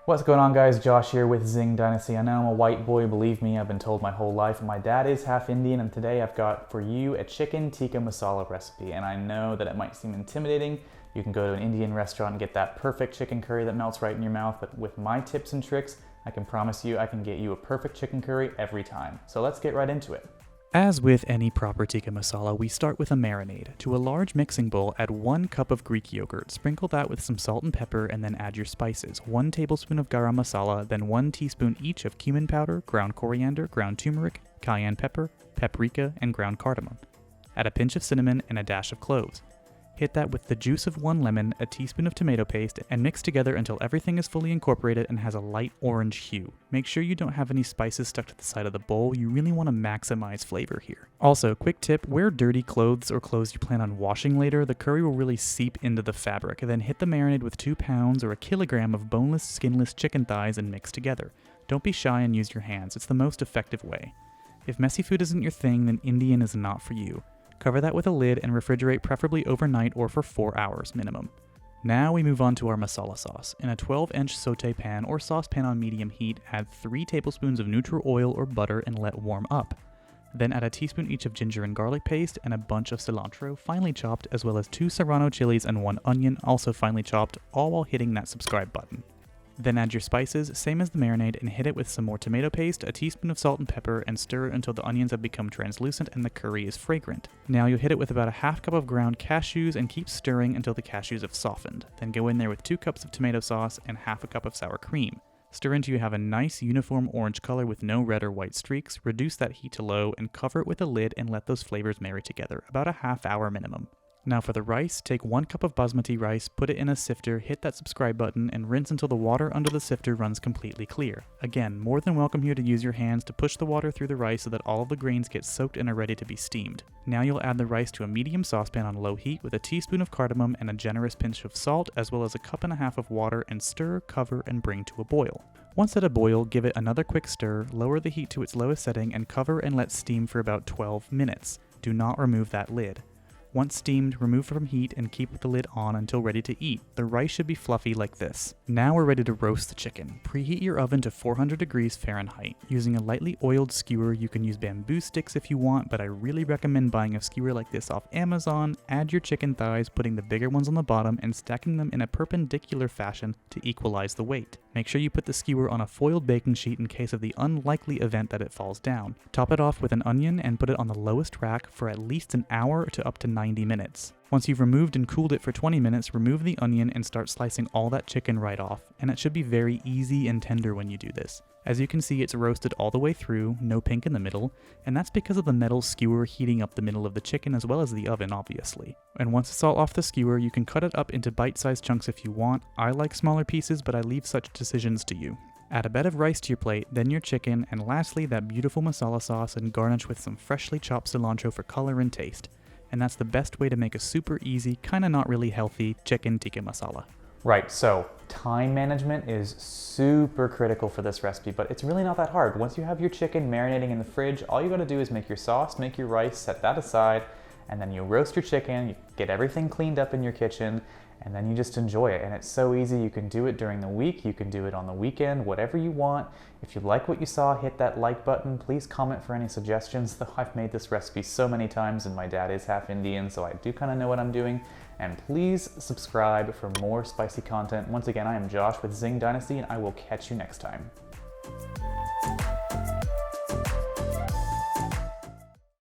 What's going on, guys? Josh here with Zing Dynasty. I know I'm a white boy, believe me, I've been told my whole life. My dad is half Indian, and today I've got for you a chicken tikka masala recipe. And I know that it might seem intimidating. You can go to an Indian restaurant and get that perfect chicken curry that melts right in your mouth, but with my tips and tricks, I can promise you I can get you a perfect chicken curry every time. So let's get right into it. As with any proper tikka masala, we start with a marinade. To a large mixing bowl, add 1 cup of Greek yogurt, sprinkle that with some salt and pepper, and then add your spices. 1 tablespoon of garam masala, then 1 teaspoon each of cumin powder, ground coriander, ground turmeric, cayenne pepper, paprika, and ground cardamom. Add a pinch of cinnamon and a dash of cloves. Hit that with the juice of 1 lemon, a teaspoon of tomato paste, and mix together until everything is fully incorporated and has a light orange hue. Make sure you don't have any spices stuck to the side of the bowl. You really want to maximize flavor here. Also, quick tip, wear dirty clothes or clothes you plan on washing later. The curry will really seep into the fabric. Then hit the marinade with 2 pounds or a kilogram of boneless, skinless chicken thighs and mix together. Don't be shy and use your hands. It's the most effective way. If messy food isn't your thing, then Indian is not for you. Cover that with a lid and refrigerate, preferably overnight or for 4 hours minimum. Now we move on to our masala sauce. In a 12-inch sauté pan or saucepan on medium heat, add 3 tablespoons of neutral oil or butter and let warm up. Then add a teaspoon each of ginger and garlic paste and a bunch of cilantro, finely chopped, as well as 2 serrano chilies and 1 onion, also finely chopped, all while hitting that subscribe button. Then add your spices, same as the marinade, and hit it with some more tomato paste, a teaspoon of salt and pepper, and stir until the onions have become translucent and the curry is fragrant. Now you'll hit it with about a half cup of ground cashews and keep stirring until the cashews have softened. Then go in there with 2 cups of tomato sauce and half a cup of sour cream. Stir until you have a nice uniform orange color with no red or white streaks, reduce that heat to low, and cover it with a lid and let those flavors marry together, about a half hour minimum. Now for the rice, take 1 cup of basmati rice, put it in a sifter, hit that subscribe button, and rinse until the water under the sifter runs completely clear. Again, more than welcome here to use your hands to push the water through the rice so that all of the grains get soaked and are ready to be steamed. Now you'll add the rice to a medium saucepan on low heat with a teaspoon of cardamom and a generous pinch of salt, as well as a cup and a half of water, and stir, cover, and bring to a boil. Once at a boil, give it another quick stir, lower the heat to its lowest setting, and cover and let steam for about 12 minutes. Do not remove that lid. Once steamed, remove from heat and keep the lid on until ready to eat. The rice should be fluffy like this. Now we're ready to roast the chicken. Preheat your oven to 400 degrees Fahrenheit. Using a lightly oiled skewer, you can use bamboo sticks if you want, but I really recommend buying a skewer like this off Amazon. Add your chicken thighs, putting the bigger ones on the bottom and stacking them in a perpendicular fashion to equalize the weight. Make sure you put the skewer on a foiled baking sheet in case of the unlikely event that it falls down. Top it off with an onion and put it on the lowest rack for at least an hour to up to 90 minutes. Once you've removed and cooled it for 20 minutes, remove the onion and start slicing all that chicken right off, and it should be very easy and tender when you do this. As you can see, it's roasted all the way through, no pink in the middle, and that's because of the metal skewer heating up the middle of the chicken as well as the oven, obviously. And once it's all off the skewer, you can cut it up into bite-sized chunks if you want. I like smaller pieces, but I leave such decisions to you. Add a bed of rice to your plate, then your chicken, and lastly that beautiful masala sauce, and garnish with some freshly chopped cilantro for color and taste. And that's the best way to make a super easy, kinda not really healthy chicken tikka masala. Right, so time management is super critical for this recipe, but it's really not that hard. Once you have your chicken marinating in the fridge, all you gotta do is make your sauce, make your rice, set that aside, and then you roast your chicken, you get everything cleaned up in your kitchen, and then you just enjoy it. And it's so easy. You can do it during the week, you can do it on the weekend, whatever you want. If you like what you saw, hit that like button. Please comment for any suggestions, though I've made this recipe so many times and my dad is half Indian, so I do kind of know what I'm doing. And please subscribe for more spicy content. Once again, I am Josh with Zing Dynasty, and I will catch you next time.